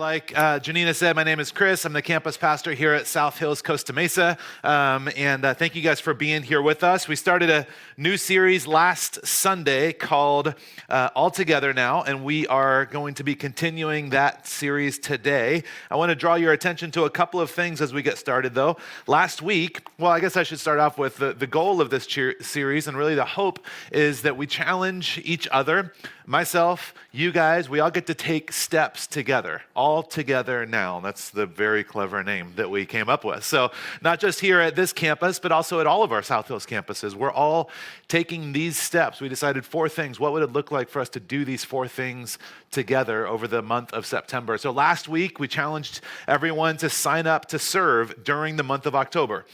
Like Janina said, my name is Chris. I'm the campus pastor here at South Hills, Costa Mesa. And thank you guys for being here with us. We started a new series last Sunday called All Together Now, and we are going to be continuing that series today. I want to draw your attention to a couple of things as we get started, though. Last week, well, I guess I should start off with the goal of this series, and really the hope is that we challenge each other, myself, you guys, we all get to take steps together, all together now. That's the very clever name that we came up with. So not just here at this campus, but also at all of our South Hills campuses. We're all taking these steps. We decided 4 things. What would it look like for us to do these 4 things together over the month of September? So last week, we challenged everyone to sign up to serve during the month of October.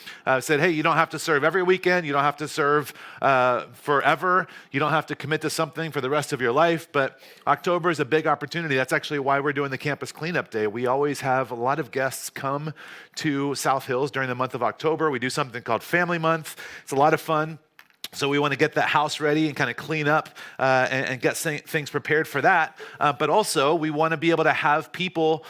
Said, hey, you don't have to serve every weekend. You don't have to serve forever. You don't have to commit to something for the rest of your life, but October is a big opportunity. That's actually why we're doing the Campus Cleanup Day. We always have a lot of guests come to South Hills during the month of October. We do something called Family Month. It's a lot of fun. So we want to get that house ready and kind of clean up and get things prepared for that. But also, we want to be able to have people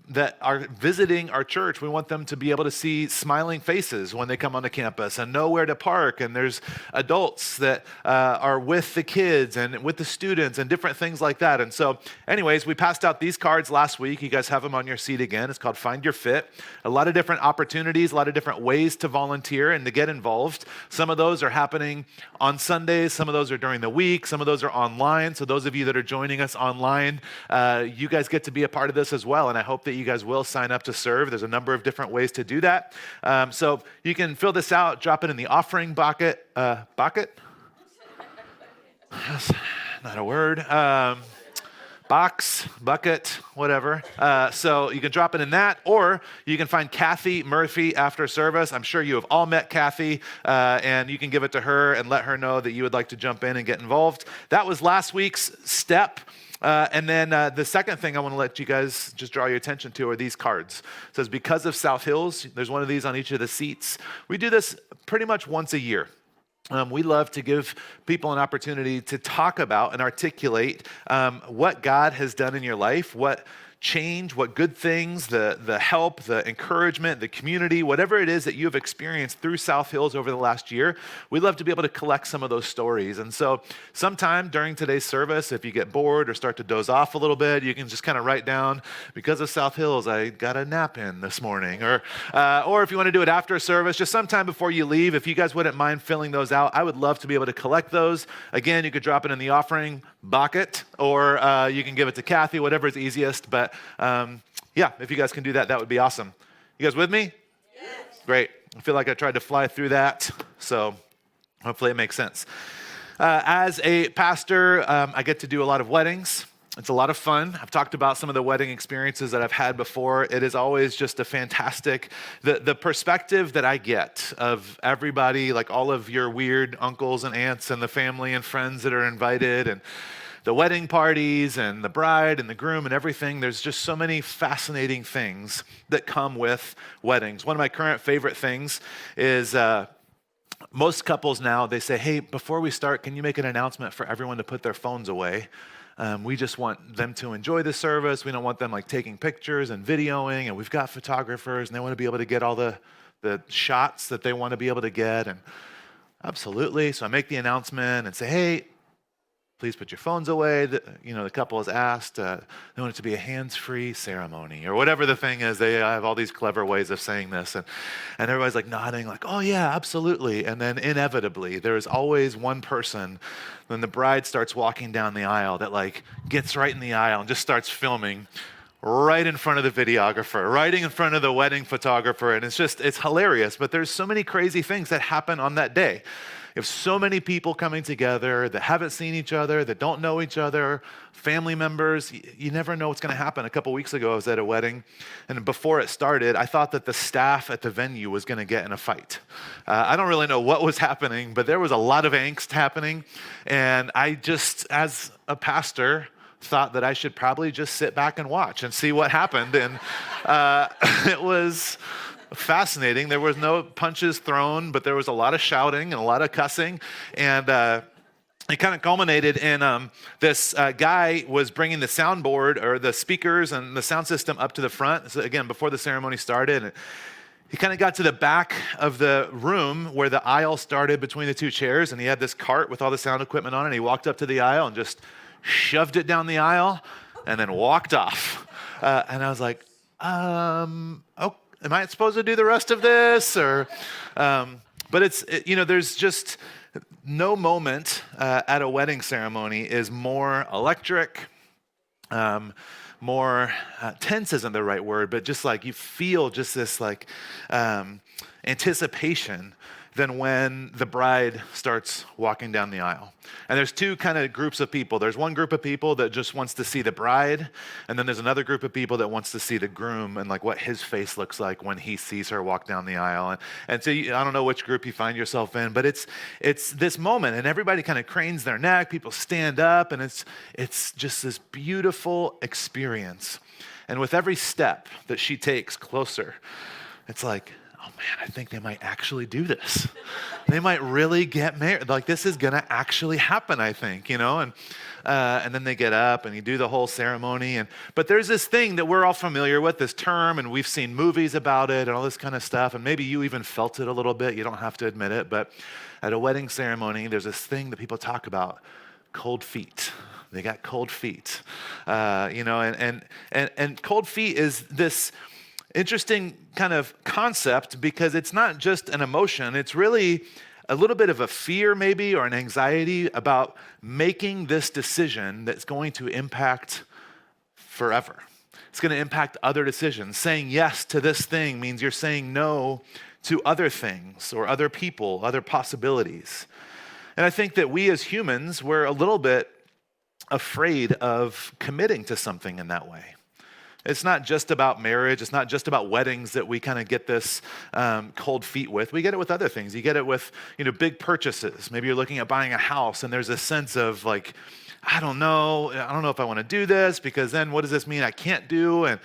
that are visiting our church. We want them to be able to see smiling faces when they come onto campus and know where to park. And there's adults that are with the kids and with the students and different things like that. And so anyways, we passed out these cards last week. You guys have them on your seat again. It's called Find Your Fit. A lot of different opportunities, a lot of different ways to volunteer and to get involved. Some of those are happening on Sundays. Some of those are during the week. Some of those are online. So those of you that are joining us online, you guys get to be a part of this as well. And I hope that you guys will sign up to serve. There's a number of different ways to do that. So you can fill this out, drop it in the offering bucket. Bucket? That's not a word. Box, bucket, whatever. So you can drop it in that, or you can find Kathy Murphy after service. I'm sure you have all met Kathy, and you can give it to her and let her know that you would like to jump in and get involved. That was last week's step. And then the second thing I want to let you guys just draw your attention to are these cards. It says, because of South Hills, there's one of these on each of the seats. We do this pretty much once a year. We love to give people an opportunity to talk about and articulate what God has done in your life, what change, what good things, the help, the encouragement, the community, whatever it is that you have experienced through South Hills over the last year. We'd love to be able to collect some of those stories. And so sometime during today's service, if you get bored or start to doze off a little bit, you can just kind of write down, because of South Hills, I got a nap in this morning. Or if you want to do it after service, just sometime before you leave, if you guys wouldn't mind filling those out, I would love to be able to collect those. Again, you could drop it in the offering bucket, or you can give it to Kathy, whatever is easiest. But yeah, if you guys can do that, that would be awesome. You guys with me? Yes. Great. I feel like I tried to fly through that, so hopefully it makes sense. As a pastor, I get to do a lot of weddings. It's a lot of fun. I've talked about some of the wedding experiences that I've had before. It is always just a fantastic, the perspective that I get of everybody, like all of your weird uncles and aunts and the family and friends that are invited, and the wedding parties and the bride and the groom and everything. There's just so many fascinating things that come with weddings. One of my current favorite things is most couples now, they say, hey, before we start, can you make an announcement for everyone to put their phones away? We just want them to enjoy the service. We don't want them like taking pictures and videoing, and we've got photographers and they want to be able to get all the shots that they want to be able to get. And absolutely. So I make the announcement and say, hey, please put your phones away. The couple has asked. They want it to be a hands-free ceremony or whatever the thing is. They have all these clever ways of saying this. And everybody's like nodding like, oh yeah, absolutely. And then inevitably, there's always one person when the bride starts walking down the aisle that like gets right in the aisle and just starts filming right in front of the videographer, right in front of the wedding photographer. And it's hilarious. But there's so many crazy things that happen on that day. If so many people coming together that haven't seen each other, that don't know each other, family members, you never know what's going to happen. A couple weeks ago, I was at a wedding, and before it started, I thought that the staff at the venue was going to get in a fight. I don't really know what was happening, but there was a lot of angst happening, and I just, as a pastor, thought that I should probably just sit back and watch and see what happened, and it was fascinating. There was no punches thrown, but there was a lot of shouting and a lot of cussing. And it kind of culminated in this guy was bringing the soundboard or the speakers and the sound system up to the front. So again, before the ceremony started, and he kind of got to the back of the room where the aisle started between the two chairs, and he had this cart with all the sound equipment on it. And he walked up to the aisle and just shoved it down the aisle and then walked off. And I was like, oh, am I supposed to do the rest of this? Or, but there's just no moment at a wedding ceremony is more electric, more tense isn't the right word, but just like you feel just this like anticipation than when the bride starts walking down the aisle. And there's two kind of groups of people. There's one group of people that just wants to see the bride, and then there's another group of people that wants to see the groom and like what his face looks like when he sees her walk down the aisle. And so I don't know which group you find yourself in, but it's this moment, and everybody kind of cranes their neck, people stand up, and it's just this beautiful experience. And with every step that she takes closer, it's like, oh man, I think they might actually do this. They might really get married. Like this is gonna actually happen, I think, And then they get up and you do the whole ceremony. But there's this thing that we're all familiar with, this term, and we've seen movies about it and all this kind of stuff. And maybe you even felt it a little bit. You don't have to admit it, but at a wedding ceremony, there's this thing that people talk about: cold feet. They got cold feet, and cold feet is this interesting kind of concept because it's not just an emotion, it's really a little bit of a fear maybe or an anxiety about making this decision that's going to impact forever. It's going to impact other decisions. Saying yes to this thing means you're saying no to other things or other people, other possibilities. And I think that we as humans, we're a little bit afraid of committing to something in that way. It's not just about marriage. It's not just about weddings that we kind of get this cold feet with. We get it with other things. You get it with, big purchases. Maybe you're looking at buying a house and there's a sense of like, I don't know if I want to do this because then what does this mean I can't do? And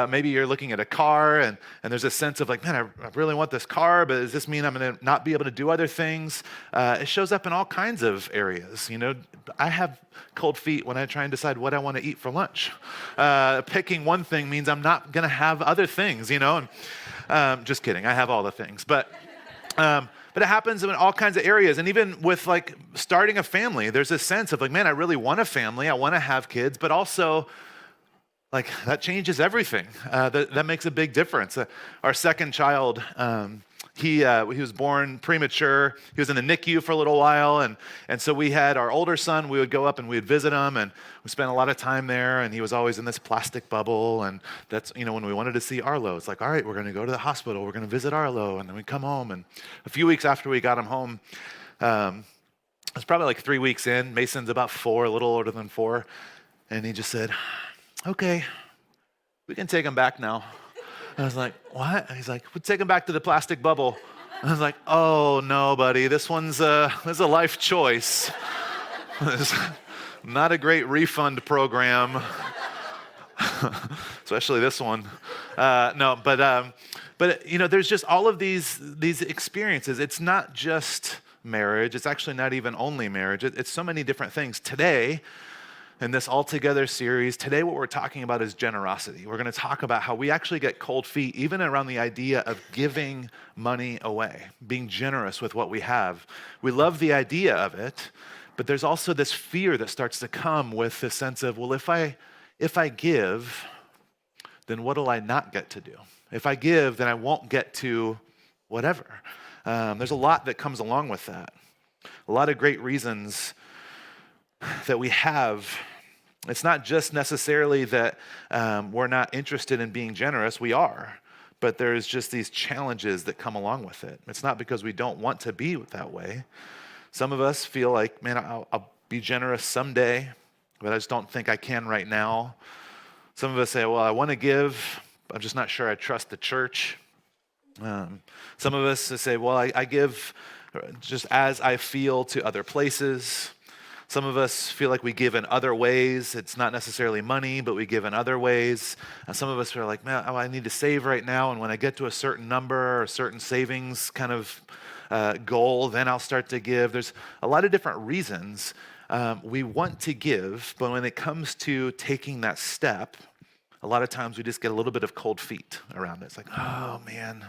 maybe you're looking at a car and there's a sense of like, man, I really want this car, but does this mean I'm going to not be able to do other things? It shows up in all kinds of areas. I have cold feet when I try and decide what I want to eat for lunch. Picking one thing means I'm not going to have other things, and just kidding. I have all the things, but it happens in all kinds of areas. And even with like starting a family, there's this sense of like, man, I really want a family. I want to have kids, but also like that changes everything. That makes a big difference. Our second child, he was born premature. He was in the NICU for a little while. And so we had our older son, we would go up and we would visit him, and we spent a lot of time there, and he was always in this plastic bubble. And that's, when we wanted to see Arlo, it's like, all right, we're going to go to the hospital. We're going to visit Arlo. And then we come home. And a few weeks after we got him home, it was probably like 3 weeks in. Mason's about 4, a little older than 4. And he just said, okay, we can take him back now. I was like, what? He's like, we'll take him back to the plastic bubble. I was like, oh no, buddy, this is a life choice. It's not a great refund program, especially this one. But there's just all of these experiences. It's not just marriage. It's actually not even only marriage. It's so many different things. Today, in this All Together series, today what we're talking about is generosity. We're going to talk about how we actually get cold feet even around the idea of giving money away, being generous with what we have. We love the idea of it, but there's also this fear that starts to come with the sense of, well, if I give, then what will I not get to do? If I give, then I won't get to whatever. There's a lot that comes along with that. A lot of great reasons that we have. It's not just necessarily that we're not interested in being generous. We are. But there's just these challenges that come along with it. It's not because we don't want to be that way. Some of us feel like, man, I'll be generous someday, but I just don't think I can right now. Some of us say, well, I want to give. I'm just not sure I trust the church. Some of us say, well, I give just as I feel to other places. Some of us feel like we give in other ways. It's not necessarily money, but we give in other ways. Some of us are like, man, I need to save right now, and when I get to a certain number or a certain savings kind of goal, then I'll start to give. There's a lot of different reasons we want to give, but when it comes to taking that step, a lot of times we just get a little bit of cold feet around it. It's like, oh man,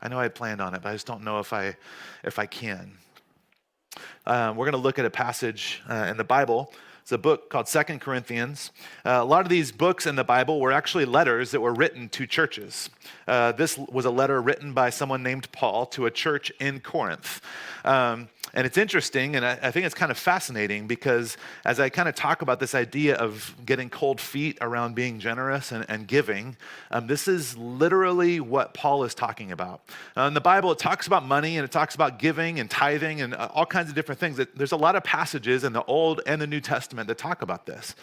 I know I had planned on it, but I just don't know if I can. We're going to look at a passage in the Bible. It's a book called 2 Corinthians. A lot of these books in the Bible were actually letters that were written to churches. This was a letter written by someone named Paul to a church in Corinth. And it's interesting, and I think it's kind of fascinating, because as I kind of talk about this idea of getting cold feet around being generous and giving, this is literally what Paul is talking about. In the Bible, it talks about money, and it talks about giving and tithing and all kinds of different things. There's a lot of passages in the Old and the New Testament that talk about this.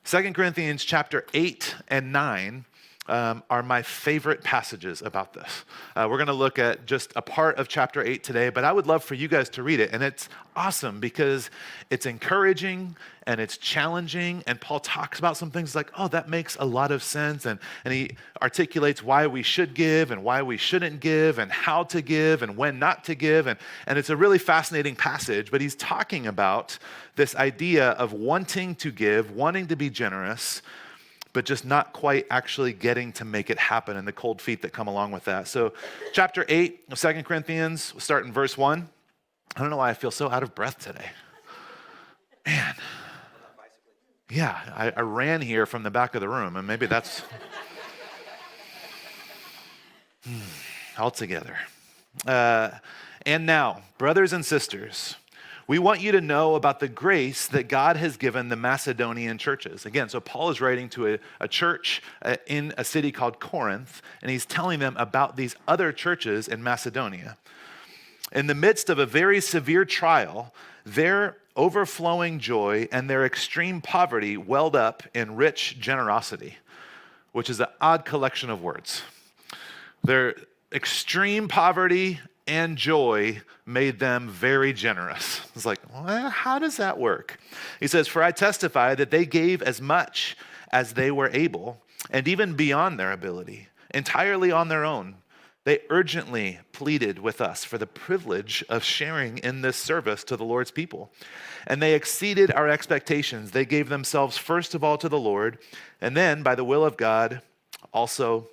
2 Corinthians chapter 8 and 9 are my favorite passages about this. We're going to look at just a part of chapter 8 today, but I would love for you guys to read it. And it's awesome because it's encouraging and it's challenging. And Paul talks about some things like, oh, that makes a lot of sense. And he articulates why we should give and why we shouldn't give and how to give and when not to give. And it's a really fascinating passage, but he's talking about this idea of wanting to give, wanting to be generous, but just not quite actually getting to make it happen, and the cold feet that come along with that. So chapter 8 of 2 Corinthians, we'll start in verse 1. I don't know why I feel so out of breath today. Man. Yeah, I ran here from the back of the room, and maybe that's all together. And now, brothers and sisters, we want you to know about the grace that God has given the Macedonian churches. Again, so Paul is writing to a church in a city called Corinth, and he's telling them about these other churches in Macedonia. In the midst of a very severe trial, their overflowing joy and their extreme poverty welled up in rich generosity, which is an odd collection of words. Their extreme poverty and joy made them very generous. It's like, well, how does that work? He says, for I testify that they gave as much as they were able, and even beyond their ability, entirely on their own. They urgently pleaded with us for the privilege of sharing in this service to the Lord's people. And they exceeded our expectations. They gave themselves first of all to the Lord, and then, by the will of God, also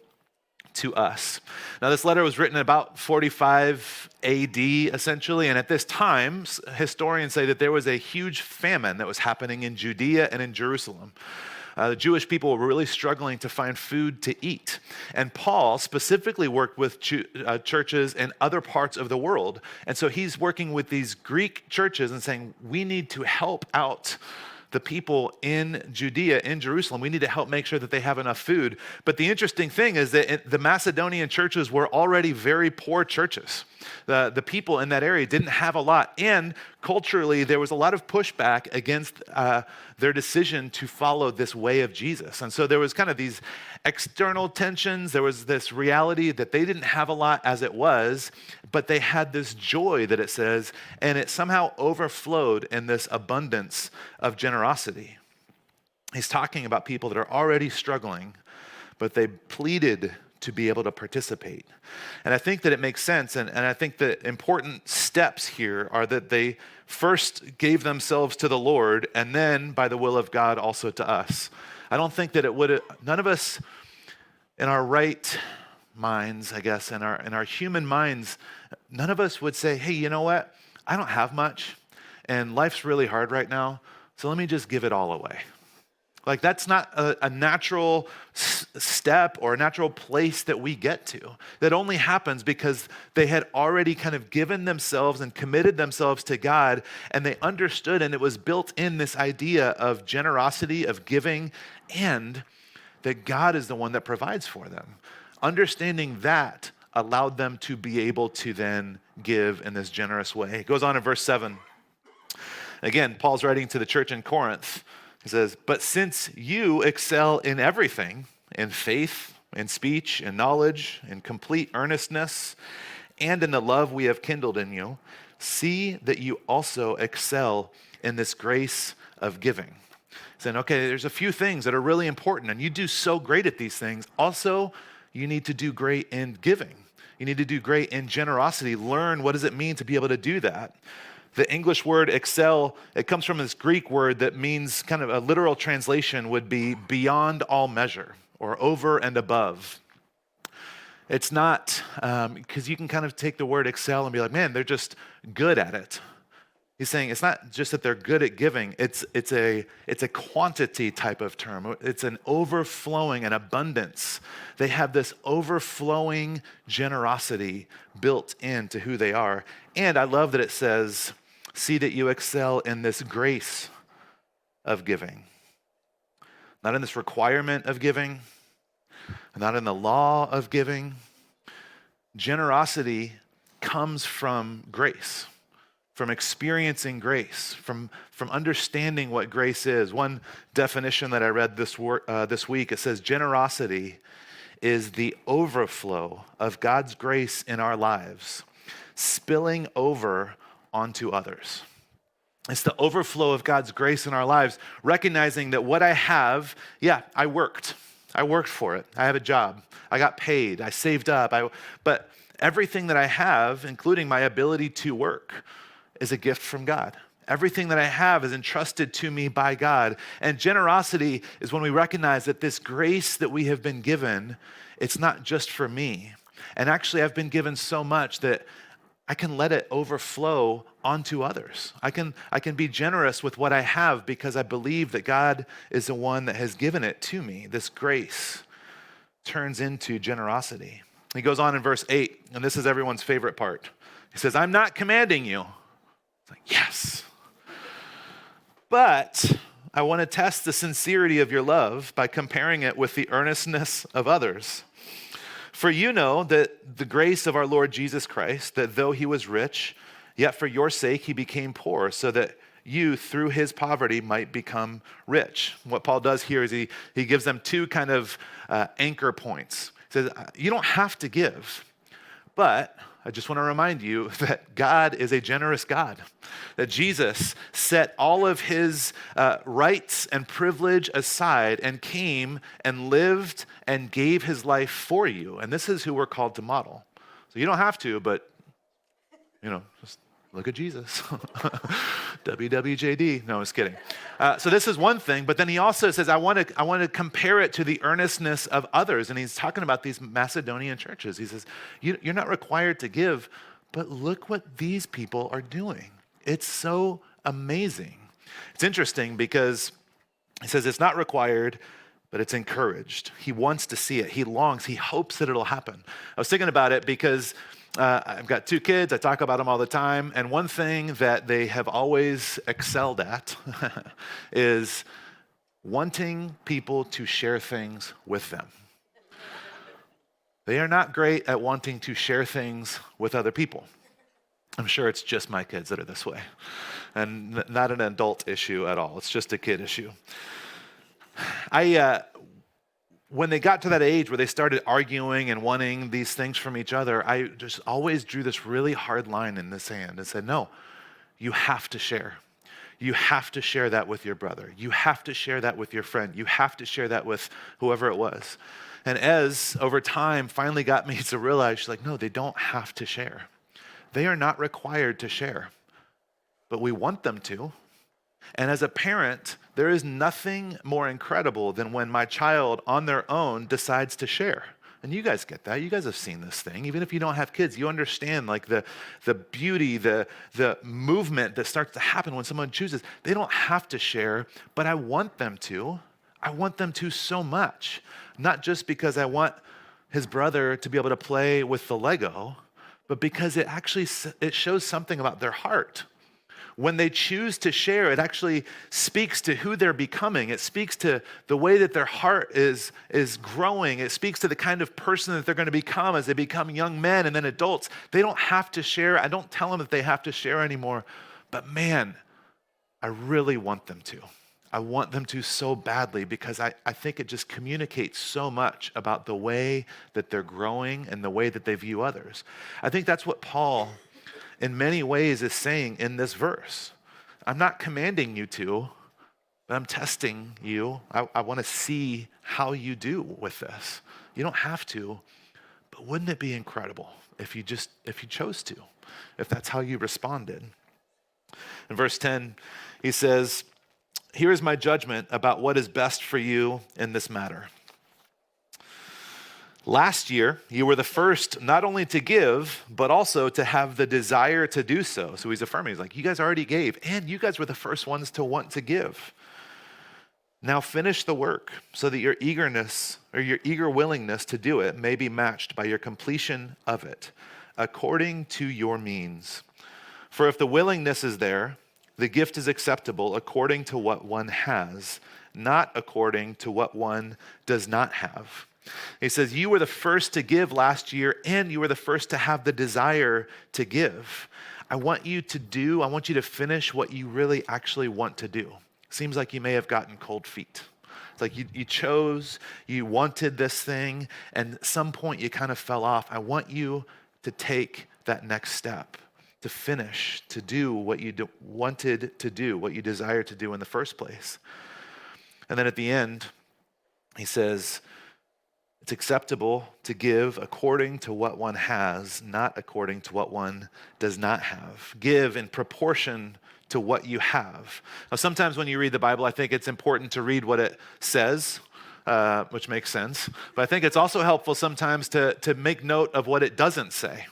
to us. Now, this letter was written about 45 AD, essentially, and at this time, historians say that there was a huge famine that was happening in Judea and in Jerusalem. The Jewish people were really struggling to find food to eat. And Paul specifically worked with churches in other parts of the world. And so he's working with these Greek churches and saying, we need to help out the people in Judea, in Jerusalem. We need to help make sure that they have enough food. But the interesting thing is that the Macedonian churches were already very poor churches. The people in that area didn't have a lot. And culturally, there was a lot of pushback against their decision to follow this way of Jesus. And so there was kind of these external tensions. There was this reality that they didn't have a lot as it was, but they had this joy that it says, and it somehow overflowed in this abundance of generosity. He's talking about people that are already struggling, but they pleaded to be able to participate. And I think that it makes sense, and I think the important steps here are that they first gave themselves to the Lord, and then, by the will of God, also to us. I don't think that it would, none of us in our right minds, I guess, in our human minds, none of us would say, hey, you know what? I don't have much, and life's really hard right now, so let me just give it all away. Like, that's not a natural step or a natural place that we get to. That only happens because they had already kind of given themselves and committed themselves to God, and they understood, and it was built in this idea of generosity, of giving, and that God is the one that provides for them. Understanding that allowed them to be able to then give in this generous way. It goes on in verse 7. Again, Paul's writing to the church in Corinth. He says, but since you excel in everything, in faith, in speech, in knowledge, in complete earnestness, and in the love we have kindled in you, see that you also excel in this grace of giving. Saying, okay, there's a few things that are really important, and you do so great at these things. Also, you need to do great in giving. You need to do great in generosity. Learn what does it mean to be able to do that. The English word excel, it comes from this Greek word that means kind of a literal translation would be beyond all measure or over and above. It's not, because you can kind of take the word excel and be like, man, they're just good at it. He's saying it's not just that they're good at giving, it's a quantity type of term. It's an overflowing, an abundance. They have this overflowing generosity built into who they are. And I love that it says, see that you excel in this grace of giving. Not in this requirement of giving, not in the law of giving. Generosity comes from grace. From experiencing grace, from understanding what grace is. One definition that I read this week, it says generosity is the overflow of God's grace in our lives, spilling over onto others. It's the overflow of God's grace in our lives, recognizing that what I have, I worked for it. I have a job. I got paid. I saved up. But everything that I have, including my ability to work, is a gift from God. Everything that I have is entrusted to me by God. And generosity is when we recognize that this grace that we have been given, it's not just for me. And actually, I've been given so much that I can let it overflow onto others. I can be generous with what I have because I believe that God is the one that has given it to me. This grace turns into generosity. He goes on in verse 8, and this is everyone's favorite part. He says, I'm not commanding you. Like, yes. But I want to test the sincerity of your love by comparing it with the earnestness of others. For you know that the grace of our Lord Jesus Christ, that though he was rich, yet for your sake he became poor, so that you through his poverty might become rich. What Paul does here is he gives them two kind of anchor points. He says, you don't have to give, but I just want to remind you that God is a generous God, that Jesus set all of his rights and privilege aside and came and lived and gave his life for you. And this is who we're called to model. So you don't have to, but, just look at Jesus. WWJD. No, I was kidding. So this is one thing, but then he also says, I want to compare it to the earnestness of others. And he's talking about these Macedonian churches. He says, you're not required to give, but look what these people are doing. It's so amazing. It's interesting because he says it's not required, but it's encouraged. He wants to see it. He longs. He hopes that it'll happen. I was thinking about it because I've got two kids. I talk about them all the time. And one thing that they have always excelled at is wanting people to share things with them. They are not great at wanting to share things with other people. I'm sure it's just my kids that are this way. And not an adult issue at all. It's just a kid issue. When they got to that age where they started arguing and wanting these things from each other, I just always drew this really hard line in the sand and said, no, you have to share. You have to share that with your brother. You have to share that with your friend. You have to share that with whoever it was. And Ez, over time, finally got me to realize, she's like, no, they don't have to share. They are not required to share, but we want them to. And as a parent, there is nothing more incredible than when my child on their own decides to share. And you guys get that. You guys have seen this thing. Even if you don't have kids, you understand like the beauty, the movement that starts to happen when someone chooses. They don't have to share, but I want them to. I want them to so much. Not just because I want his brother to be able to play with the Lego, but because it shows something about their heart. When they choose to share, it actually speaks to who they're becoming. It speaks to the way that their heart is growing. It speaks to the kind of person that they're going to become as they become young men and then adults. They don't have to share. I don't tell them that they have to share anymore. But man, I really want them to. I want them to so badly because I think it just communicates so much about the way that they're growing and the way that they view others. I think that's what Paul in many ways is saying in this verse. I'm not commanding you to, but I'm testing you. I want to see how you do with this. You don't have to, but wouldn't it be incredible if you chose to, if that's how you responded? In verse 10, he says, "Here is my judgment about what is best for you in this matter. Last year, you were the first not only to give, but also to have the desire to do so." So he's affirming, he's like, you guys already gave, and you guys were the first ones to want to give. "Now finish the work so that your eagerness or your eager willingness to do it may be matched by your completion of it, according to your means. For if the willingness is there, the gift is acceptable according to what one has, not according to what one does not have." He says, you were the first to give last year, and you were the first to have the desire to give. I want you to finish what you really actually want to do. Seems like you may have gotten cold feet. It's like you chose, you wanted this thing, and at some point you kind of fell off. I want you to take that next step, to finish, to do what you wanted to do, what you desired to do in the first place. And then at the end, he says, it's acceptable to give according to what one has, not according to what one does not have. Give in proportion to what you have. Now, sometimes when you read the Bible, I think it's important to read what it says, which makes sense. But I think it's also helpful sometimes to make note of what it doesn't say.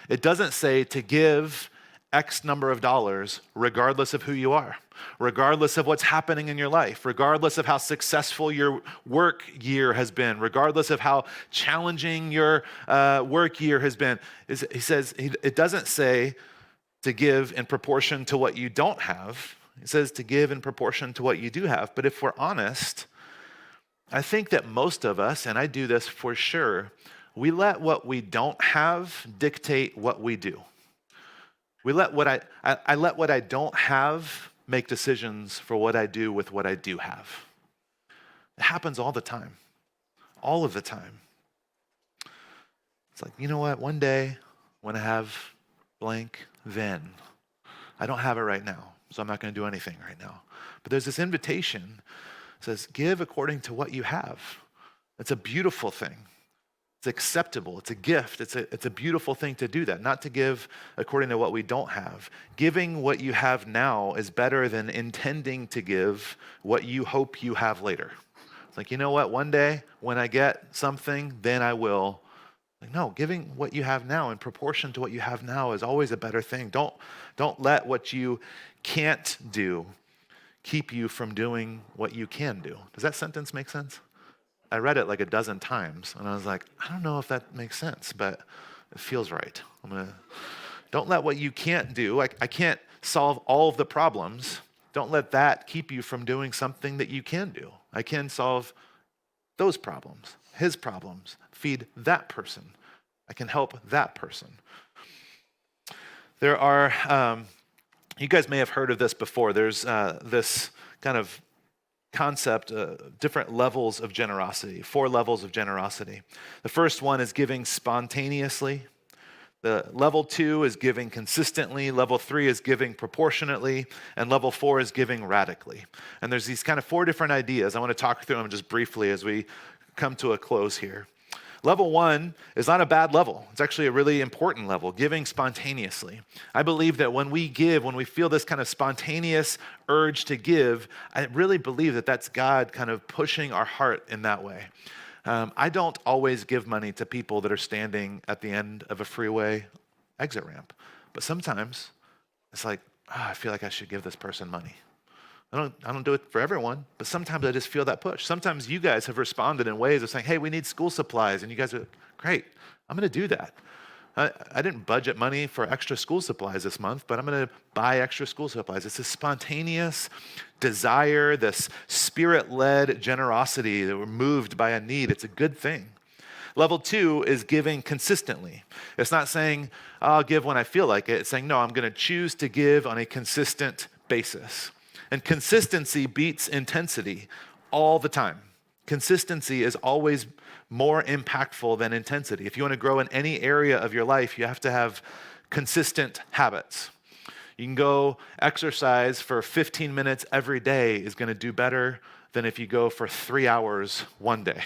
It doesn't say to give X number of dollars regardless of who you are, regardless of what's happening in your life, regardless of how successful your work year has been, regardless of how challenging your work year has been. He says, it doesn't say to give in proportion to what you don't have. It says to give in proportion to what you do have. But if we're honest, I think that most of us, and I do this for sure, we let what we don't have dictate what we do. I let what I don't have make decisions for what I do with what I do have. It happens all the time. All of the time. It's like, you know what? One day when I have blank, then I don't have it right now, so I'm not going to do anything right now. But there's this invitation that says, give according to what you have. It's a beautiful thing. It's acceptable. It's a gift. It's a beautiful thing to do that, not to give according to what we don't have. Giving what you have now is better than intending to give what you hope you have later. It's like, you know what? One day when I get something, then I will. Like, no, giving what you have now in proportion to what you have now is always a better thing. Don't let what you can't do keep you from doing what you can do. Does that sentence make sense? I read it like a dozen times, and I was like, I don't know if that makes sense, but it feels right. Don't let what you can't do. I can't solve all of the problems. Don't let that keep you from doing something that you can do. I can solve those problems, his problems, feed that person. I can help that person. There are, you guys may have heard of this before. There's this kind of concept, different levels of generosity, 4 levels of generosity. The first one is giving spontaneously. The level 2 is giving consistently. Level 3 is giving proportionately. And level 4 is giving radically. And there's these kind of 4 different ideas. I want to talk through them just briefly as we come to a close here. Level 1 is not a bad level. It's actually a really important level, giving spontaneously. I believe that when we give, when we feel this kind of spontaneous urge to give, I really believe that that's God kind of pushing our heart in that way. I don't always give money to people that are standing at the end of a freeway exit ramp, but sometimes it's like, I feel like I should give this person money. I don't do it for everyone, but sometimes I just feel that push. Sometimes you guys have responded in ways of saying, hey, we need school supplies. And you guys are, great, I'm going to do that. I didn't budget money for extra school supplies this month, but I'm going to buy extra school supplies. It's a spontaneous desire, this spirit-led generosity that we're moved by a need. It's a good thing. Level 2 is giving consistently. It's not saying, I'll give when I feel like it. It's saying, no, I'm going to choose to give on a consistent basis. And consistency beats intensity all the time. Consistency is always more impactful than intensity. If you want to grow in any area of your life, you have to have consistent habits. You can go exercise for 15 minutes every day is going to do better than if you go for 3 hours one day.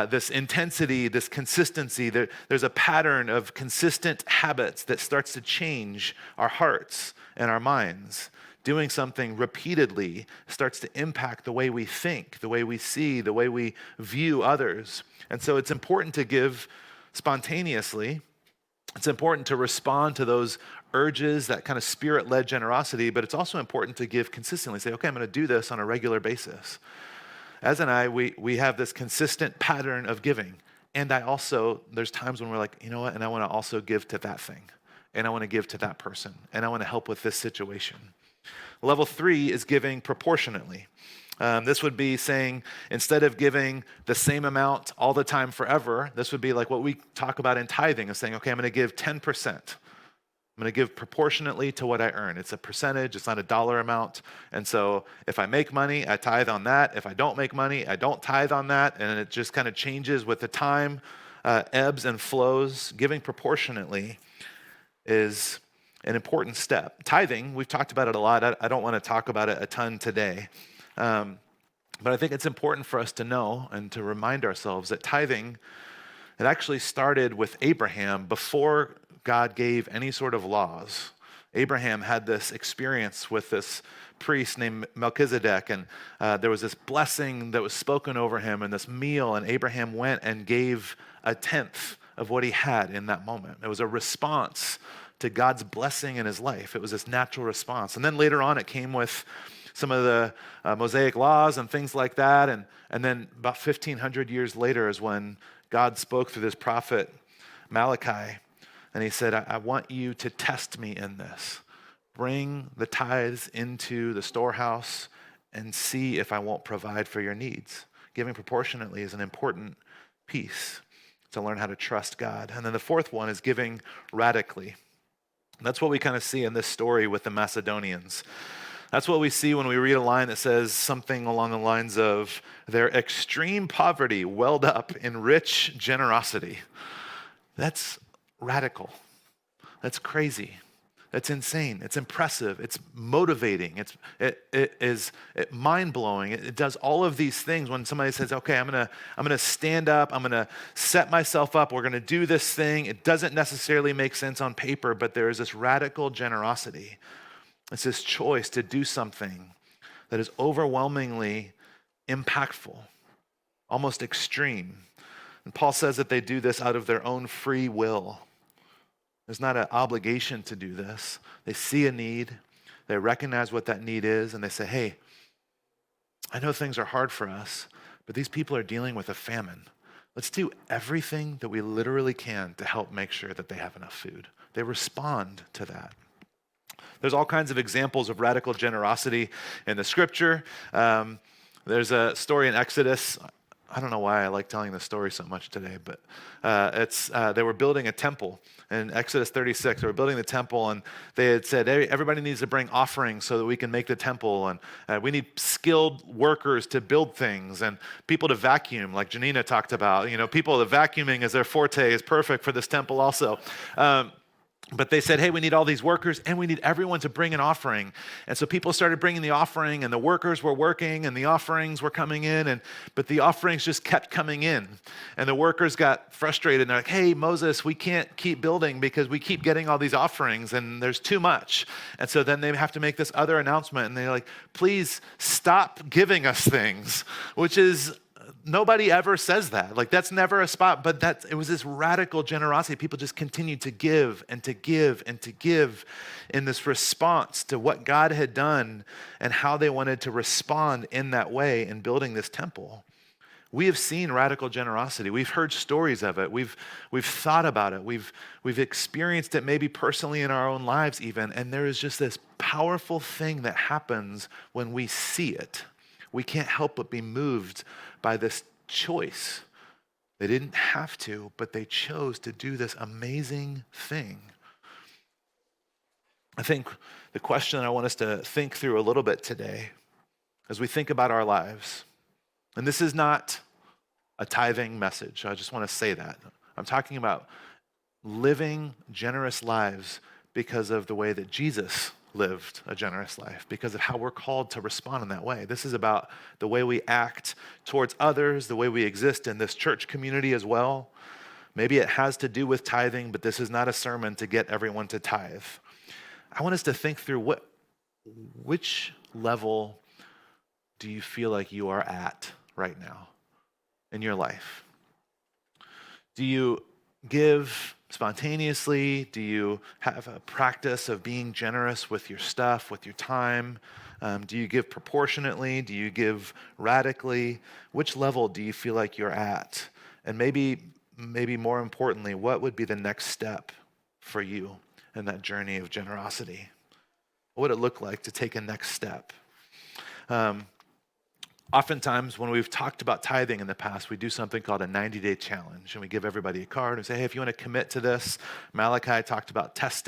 This intensity, this consistency, there's a pattern of consistent habits that starts to change our hearts and our minds. Doing something repeatedly starts to impact the way we think, the way we see, the way we view others. And so it's important to give spontaneously. It's important to respond to those urges, that kind of spirit-led generosity, but it's also important to give consistently. Say, okay, I'm going to do this on a regular basis. As and I, we have this consistent pattern of giving. And there's times when we're like, you know what, and I want to also give to that thing. And I want to give to that person. And I want to help with this situation. Level 3 is giving proportionately. This would be saying, instead of giving the same amount all the time forever, this would be like what we talk about in tithing, of saying, okay, I'm going to give 10%. I'm going to give proportionately to what I earn. It's a percentage, it's not a dollar amount. And so if I make money, I tithe on that. If I don't make money, I don't tithe on that. And it just kind of changes with the time, ebbs and flows. Giving proportionately is an important step. Tithing, we've talked about it a lot. I don't want to talk about it a ton today. But I think it's important for us to know and to remind ourselves that tithing, it actually started with Abraham before God gave any sort of laws. Abraham had this experience with this priest named Melchizedek, and there was this blessing that was spoken over him and this meal, and Abraham went and gave a tenth of what he had in that moment. It was a response to God's blessing in his life. It was this natural response. And then later on, it came with some of the Mosaic laws and things like that. And then about 1,500 years later is when God spoke through this prophet Malachi. And he said, I want you to test me in this. Bring the tithes into the storehouse and see if I won't provide for your needs. Giving proportionately is an important piece to learn how to trust God. And then the fourth one is giving radically. That's what we kind of see in this story with the Macedonians. That's what we see when we read a line that says something along the lines of, their extreme poverty welled up in rich generosity. That's radical. That's crazy. That's insane. It's impressive. It's motivating. It is mind-blowing. It does all of these things when somebody says, okay, I'm gonna stand up. I'm gonna set myself up. We're gonna do this thing. It doesn't necessarily make sense on paper, but there is this radical generosity. It's this choice to do something that is overwhelmingly impactful, almost extreme. And Paul says that they do this out of their own free will. There's not an obligation to do this. They see a need, they recognize what that need is, and they say, hey, I know things are hard for us, but these people are dealing with a famine. Let's do everything that we literally can to help make sure that they have enough food. They respond to that. There's all kinds of examples of radical generosity in the scripture. There's a story in Exodus. I don't know why I like telling this story so much today, but they were building a temple in Exodus 36. They were building the temple, and they had said, hey, everybody needs to bring offerings so that we can make the temple, and we need skilled workers to build things, and people to vacuum, like Janina talked about. You know, people, the vacuuming is their forte, is perfect for this temple also. But they said, hey, we need all these workers, and we need everyone to bring an offering. And so people started bringing the offering, and the workers were working, and the offerings were coming in, but the offerings just kept coming in. And the workers got frustrated, and they're like, hey, Moses, we can't keep building because we keep getting all these offerings, and there's too much. And so then they have to make this other announcement, and they're like, please stop giving us things, which is... Nobody ever says that. Like, that's never a spot, but it was this radical generosity. People just continued to give and to give and to give in this response to what God had done and how they wanted to respond in that way in building this temple. We have seen radical generosity. We've heard stories of it. We've thought about it. We've experienced it maybe personally in our own lives even, and there is just this powerful thing that happens when we see it. We can't help but be moved by this choice. They didn't have to, but they chose to do this amazing thing. I think the question that I want us to think through a little bit today as we think about our lives, and this is not a tithing message. I just want to say that. I'm talking about living generous lives because of the way that Jesus lived a generous life, because of how we're called to respond in that way. This is about the way we act towards others, the way we exist in this church community as well. Maybe it has to do with tithing, but this is not a sermon to get everyone to tithe. I want us to think through which level do you feel like you are at right now in your life? Do you give spontaneously? Do you have a practice of being generous with your stuff, with your time? Do you give proportionately? Do you give radically? Which level do you feel like you're at? And maybe more importantly, what would be the next step for you in that journey of generosity? What would it look like to take a next step? Oftentimes, when we've talked about tithing in the past, we do something called a 90-day challenge, and we give everybody a card and say, hey, if you want to commit to this, Malachi talked about test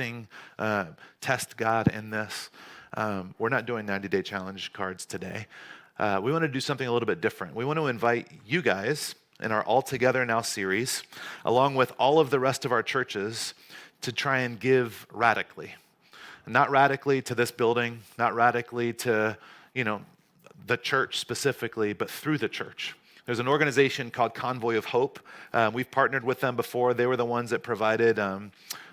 God in this. We're not doing 90-day challenge cards today. We want to do something a little bit different. We want to invite you guys in our All Together Now series, along with all of the rest of our churches, to try and give radically. Not radically to this building, not radically to, the church specifically, but through the church. There's an organization called Convoy of Hope. We've partnered with them before. They were the ones that provided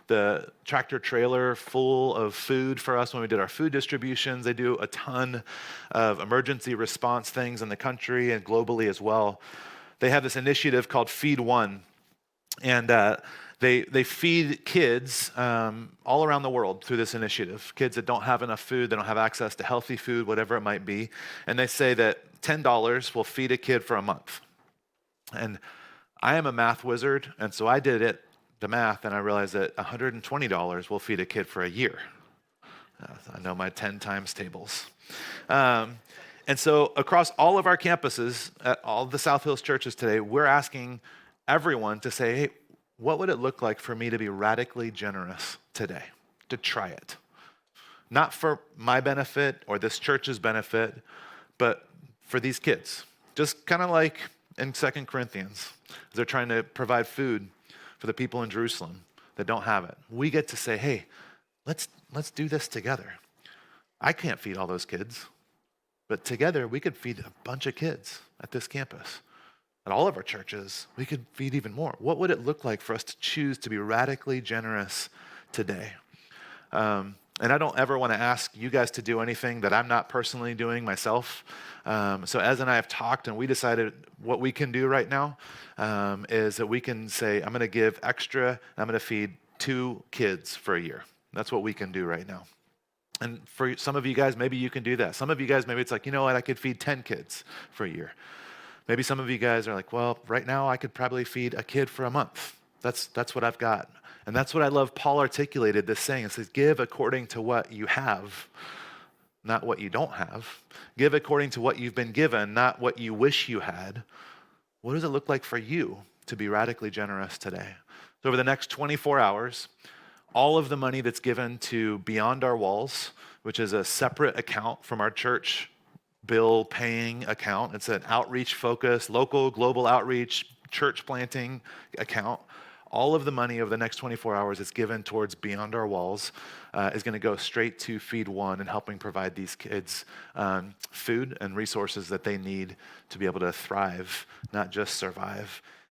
the tractor trailer full of food for us when we did our food distributions. They do a ton of emergency response things in the country and globally as well. They have this initiative called Feed One, and they feed kids all around the world through this initiative. Kids that don't have enough food, they don't have access to healthy food, whatever it might be. And they say that $10 will feed a kid for a month. And I am a math wizard, and so I did the math, and I realized that $120 will feed a kid for a year. I know my 10 times tables. And so across all of our campuses, at all the South Hills churches today, we're asking everyone to say, hey, what would it look like for me to be radically generous today, to try it? Not for my benefit or this church's benefit, but for these kids. Just kind of like in 2 Corinthians, they're trying to provide food for the people in Jerusalem that don't have it. We get to say, hey, let's do this together. I can't feed all those kids, but together we could feed a bunch of kids at this campus. At all of our churches, we could feed even more. What would it look like for us to choose to be radically generous today? And I don't ever want to ask you guys to do anything that I'm not personally doing myself. So Ez and I have talked, and we decided what we can do right now is that we can say, I'm going to give extra, and I'm going to feed 2 kids for a year. That's what we can do right now. And for some of you guys, maybe you can do that. Some of you guys, maybe it's like, you know what, I could feed 10 kids for a year. Maybe some of you guys are like, well, right now I could probably feed a kid for a month. That's what I've got. And that's what I love Paul articulated this saying. It says, give according to what you have, not what you don't have. Give according to what you've been given, not what you wish you had. What does it look like for you to be radically generous today? So over the next 24 hours, all of the money that's given to Beyond Our Walls, which is a separate account from our church bill paying account. It's an outreach focus, local, global outreach, church planting account. All of the money over the next 24 hours that's given towards Beyond Our Walls is going to go straight to Feed One and helping provide these kids food and resources that they need to be able to thrive, not just survive.